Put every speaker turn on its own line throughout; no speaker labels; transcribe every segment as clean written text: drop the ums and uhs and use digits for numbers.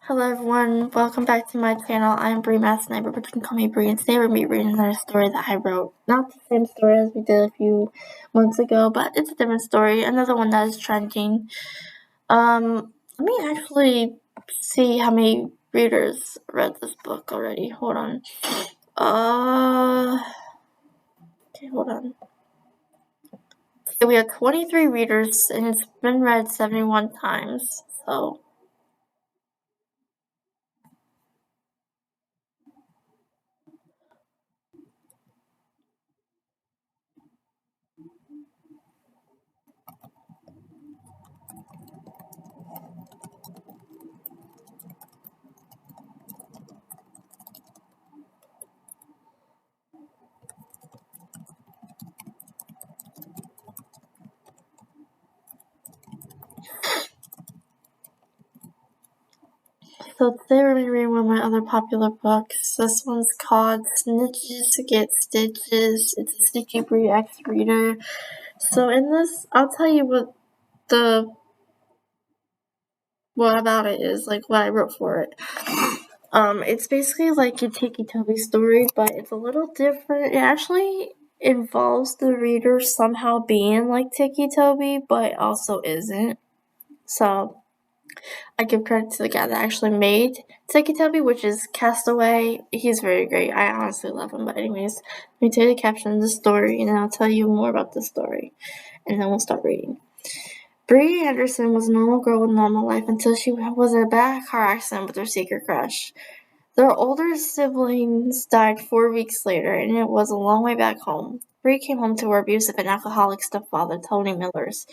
Hello everyone, welcome back to my channel. I'm Bree Sniper, but you can call me Bree, and today we're going to be reading another story that I wrote. Not the same story as we did a few months ago, but it's a different story, another one that is trending. Let me actually see how many readers read this book already. Hold on. Okay, hold on. Okay, we have 23 readers, and it's been read 71 times, so... So today we're going to be reading one of my other popular books. This one's called Snitches Get Stitches. It's a Stitchy Bree X reader. So in this, I'll tell you what about it is, like what I wrote for it. It's basically like a Tiki Toby story, but it's a little different. It actually involves the reader somehow being like Tiki Toby, but also isn't. So I give credit to the guy that actually made Tiki Toby, which is Castaway. He's very great. I honestly love him. But anyways, let me tell you the caption of the story, and then I'll tell you more about the story. And then we'll start reading. Bree Anderson was a normal girl with a normal life until she was in a bad car accident with her secret crush. Their older siblings died 4 weeks later, and it was a long way back home. Bree came home to her abusive and alcoholic stepfather, Tony Millers.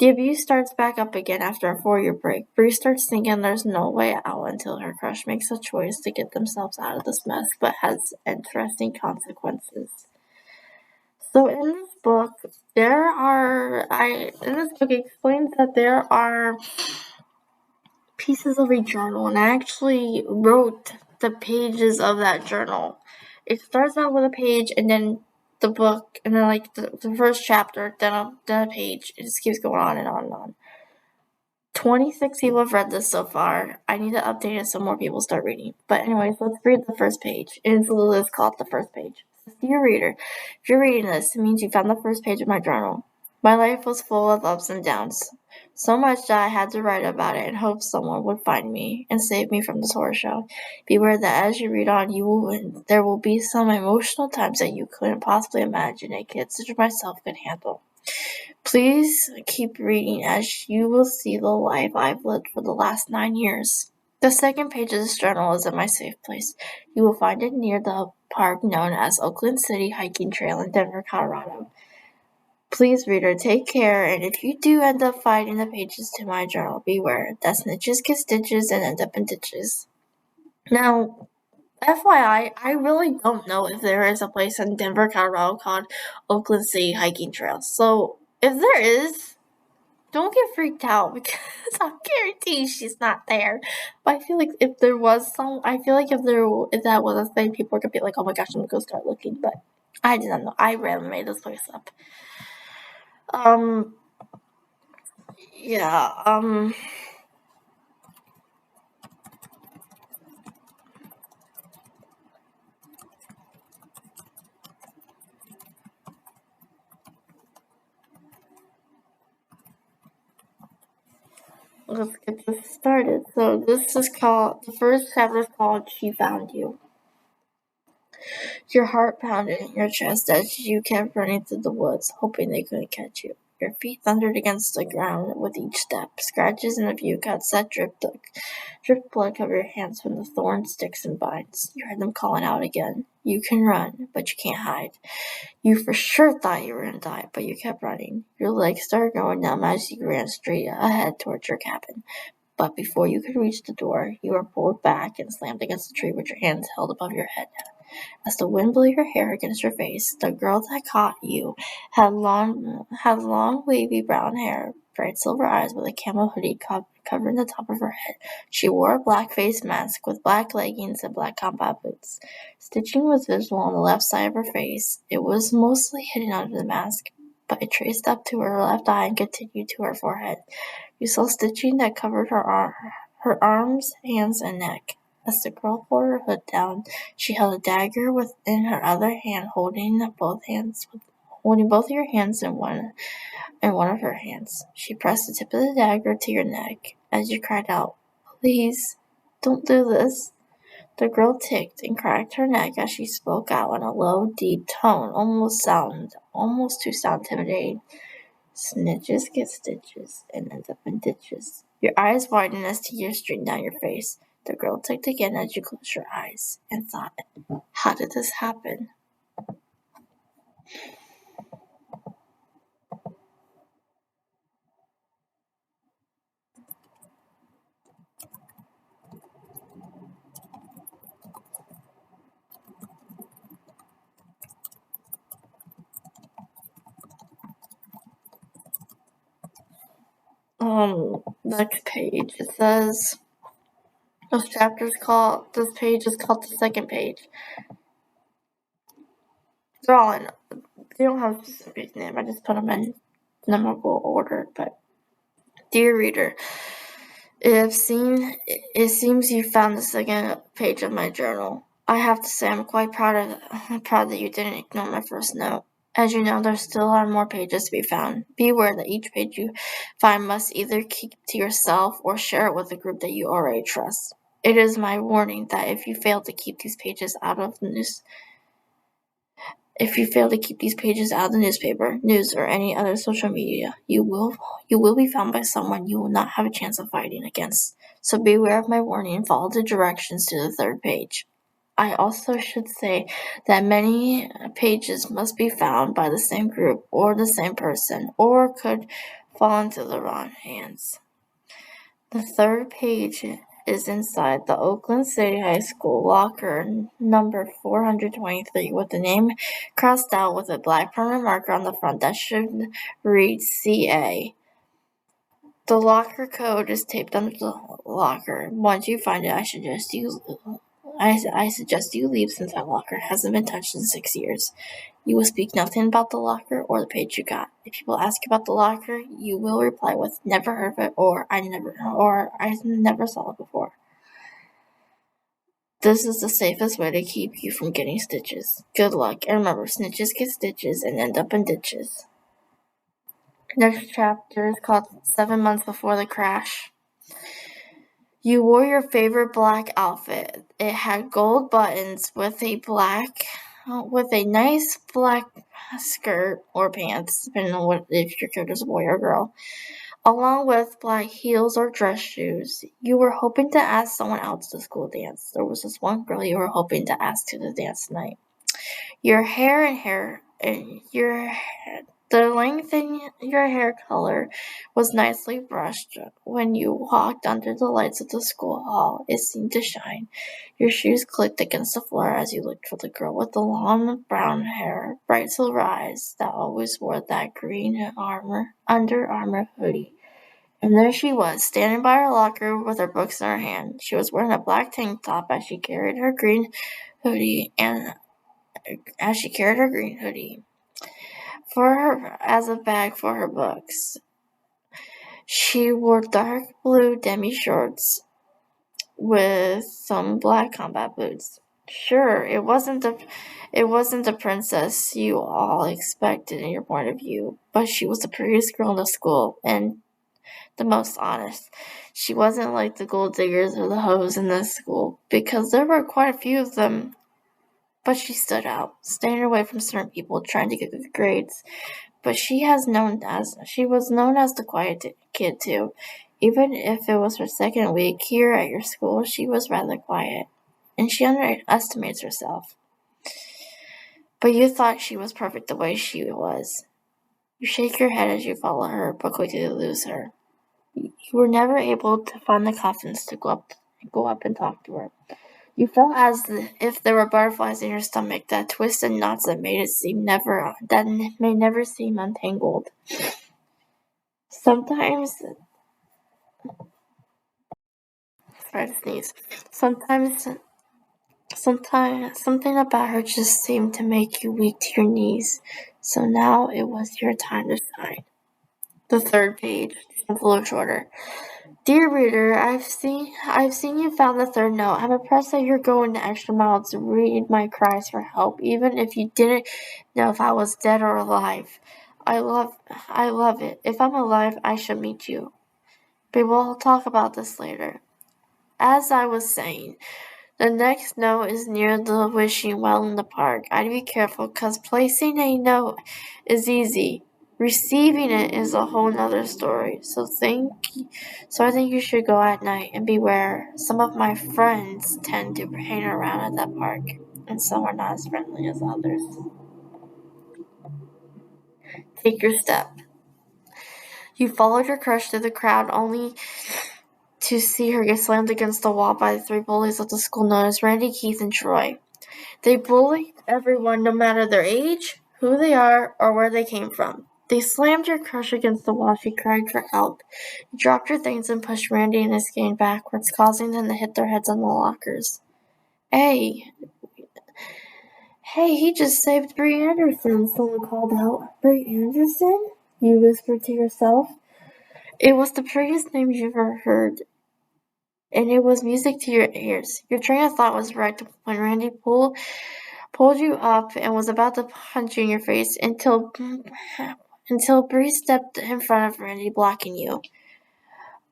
The abuse starts back up again after a 4-year break. Bree starts thinking there's no way out until her crush makes a choice to get themselves out of this mess, but has interesting consequences. So in this book, it explains that there are pieces of a journal, and I actually wrote the pages of that journal. It starts out with a page, and then the book, and then like the first chapter, then a page. It just keeps going on and on and on. 26 people have read this so far. I need to update it so more people start reading. But anyways, let's read the first page. It's called the first page. Dear reader, if you're reading this, it means you found the first page of my journal. My life was full of ups and downs. So much that I had to write about it in hopes someone would find me and save me from this horror show. Beware that as you read on, there will be some emotional times that you couldn't possibly imagine a kid such as myself could handle. Please keep reading as you will see the life I've lived for the last 9 years. The second page of this journal is in my safe place. You will find it near the park known as Oakland City Hiking Trail in Denver, Colorado. Please, reader, take care, and if you do end up finding the pages to my journal, beware that snitches get stitches and end up in ditches. Now, FYI, I really don't know if there is a place in Denver, Colorado called Oakland City Hiking Trail. So, if there is, don't get freaked out because I guarantee she's not there. But I feel like if there was some, I feel like if that was a thing, people could be like, "Oh my gosh, I'm gonna go start looking." But I didn't know. I randomly made this place up. Yeah. Let's get this started. So the first chapter is called "She Found You." Your heart pounded in your chest as you kept running through the woods, hoping they couldn't catch you. Your feet thundered against the ground with each step. Scratches and a few cuts that dripped blood covered your hands from the thorns, sticks, and vines. You heard them calling out again. You can run, but you can't hide. You for sure thought you were going to die, but you kept running. Your legs started going numb as you ran straight ahead towards your cabin. But before you could reach the door, you were pulled back and slammed against the tree with your hands held above your head. As the wind blew your hair against your face, the girl that caught you had long wavy brown hair, bright silver eyes with a camo hoodie covering the top of her head. She wore a black face mask with black leggings and black combat boots. Stitching was visible on the left side of her face. It was mostly hidden under the mask, but it traced up to her left eye and continued to her forehead. You saw stitching that covered her her arms, hands, and neck. As the girl pulled her hood down, she held a dagger within her other hand, holding both your hands in one of her hands. She pressed the tip of the dagger to your neck as you cried out, "Please, don't do this." The girl ticked and cracked her neck as she spoke out in a low, deep tone, almost to sound intimidating. "Snitches get stitches and end up in ditches." Your eyes widened as tears streamed down your face. The girl ticked again as you closed your eyes and thought, "How did this happen?" Next page. It says, this page is called the second page. They're all in, they don't have a specific name, I just put them in numerical order, but dear reader, it seems you found the second page of my journal. I have to say I'm quite proud that you didn't ignore my first note. As you know, there still are more pages to be found. Be aware that each page you find must either keep to yourself or share it with a group that you already trust. It is my warning that if you fail to keep these pages out of the newspaper, news, or any other social media, you will be found by someone you will not have a chance of fighting against. So beware of my warning and follow the directions to the third page. I also should say that many pages must be found by the same group or the same person, or could fall into the wrong hands. The third page is inside the Oakland City High School locker number 423 with the name crossed out with a black permanent marker on the front that should read CA. The locker code is taped under the locker. Once you find it, I suggest you leave since that locker hasn't been touched in 6 years. You will speak nothing about the locker or the page you got. If people ask about the locker, you will reply with "never heard of it" or I never saw it before. This is the safest way to keep you from getting stitches. Good luck, and remember, snitches get stitches and end up in ditches. Next chapter is called 7 Months Before the Crash. You wore your favorite black outfit. It had gold buttons with a nice black skirt or pants, depending on if your character's a boy or girl, along with black heels or dress shoes. You were hoping to ask someone out to the school dance. There was this one girl you were hoping to ask to the dance tonight. The length in your hair color was nicely brushed. When you walked under the lights of the school hall, it seemed to shine. Your shoes clicked against the floor as you looked for the girl with the long brown hair, bright silver eyes that always wore that green Under Armour hoodie. And there she was, standing by her locker with her books in her hand. She was wearing a black tank top as she carried her green hoodie as a bag for her books. She wore dark blue demi shorts with some black combat boots. Sure, it wasn't the princess you all expected in your point of view, but she was the prettiest girl in the school and the most honest. She wasn't like the gold diggers or the hoes in this school, because there were quite a few of them. But she stood out, staying away from certain people trying to get good grades. But she was known as the quiet kid too. Even if it was her second week here at your school, she was rather quiet, and she underestimates herself. But you thought she was perfect the way she was. You shake your head as you follow her, but quickly lose her. You were never able to find the confidence to go up and talk to her. You felt as if there were butterflies in your stomach that twisted knots that may never seem untangled. Sometimes something about her just seemed to make you weak to your knees. So now it was your time to shine. The third page, a little shorter. Dear reader, I've seen you found the third note. I'm impressed that you're going the extra mile to read my cries for help, even if you didn't know if I was dead or alive. I love it. If I'm alive, I should meet you. But we'll talk about this later. As I was saying, the next note is near the wishing well in the park. I'd be careful, 'cause placing a note is easy. Receiving it is a whole nother story. So I think you should go at night and beware. Some of my friends tend to hang around at that park, and some are not as friendly as others. Take your step. You followed your crush through the crowd only to see her get slammed against the wall by the three bullies of the school known as Randy, Keith, and Troy. They bullied everyone no matter their age, who they are, or where they came from. They slammed your crush against the wall. She cried for help. You dropped your things and pushed Randy and his gang backwards, causing them to hit their heads on the lockers. Hey, he just saved Bree Anderson, someone called out. Bree Anderson? You whispered to yourself. It was the prettiest name you ever heard, and it was music to your ears. Your train of thought was right when Randy pulled you up and was about to punch you in your face until Bree stepped in front of Randy, blocking you.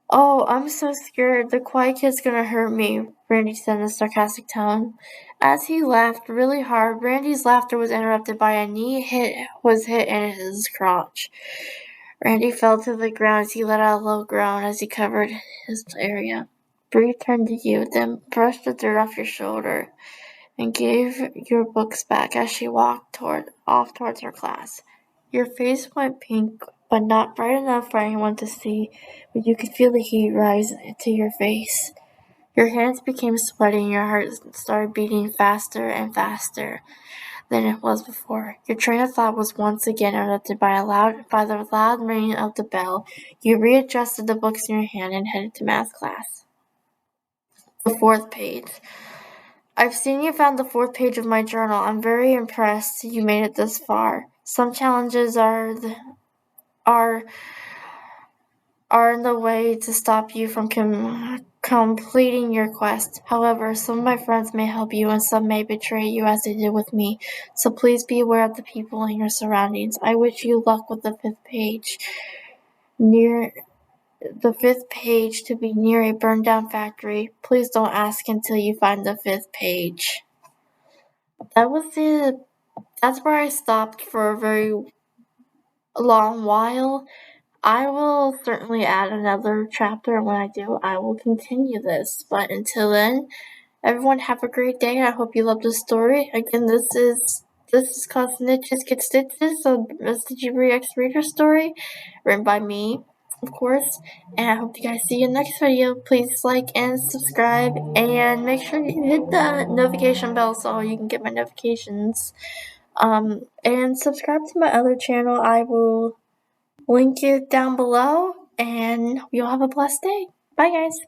Oh, I'm so scared. The quiet kid's gonna hurt me, Randy said in a sarcastic tone. As he laughed really hard, Randy's laughter was interrupted by a knee hit in his crotch. Randy fell to the ground as he let out a low groan as he covered his area. Bree turned to you, then brushed the dirt off your shoulder and gave your books back as she walked off towards her class. Your face went pink, but not bright enough for anyone to see, but you could feel the heat rise to your face. Your hands became sweaty and your heart started beating faster and faster than it was before. Your train of thought was once again interrupted by the loud ringing of the bell. You readjusted the books in your hand and headed to math class. The fourth page. I've seen you found the fourth page of my journal. I'm very impressed you made it this far. Some challenges are in the way to stop you from completing your quest. However, some of my friends may help you and some may betray you as they did with me. So please be aware of the people in your surroundings. I wish you luck with the fifth page. To be near a burned down factory. Please don't ask until you find the fifth page. That's where I stopped for a very long while. I will certainly add another chapter, and when I do, I will continue this. But until then, everyone have a great day. I hope you love the story. Again, this is called Snitches Get Stitches, so a Stitchy X Reader story, written by me, of course. And I hope you guys see you in the next video. Please like and subscribe, and make sure you hit the notification bell so you can get my notifications. And subscribe to my other channel. I will link it down below, and you'll have a blessed day. Bye, guys.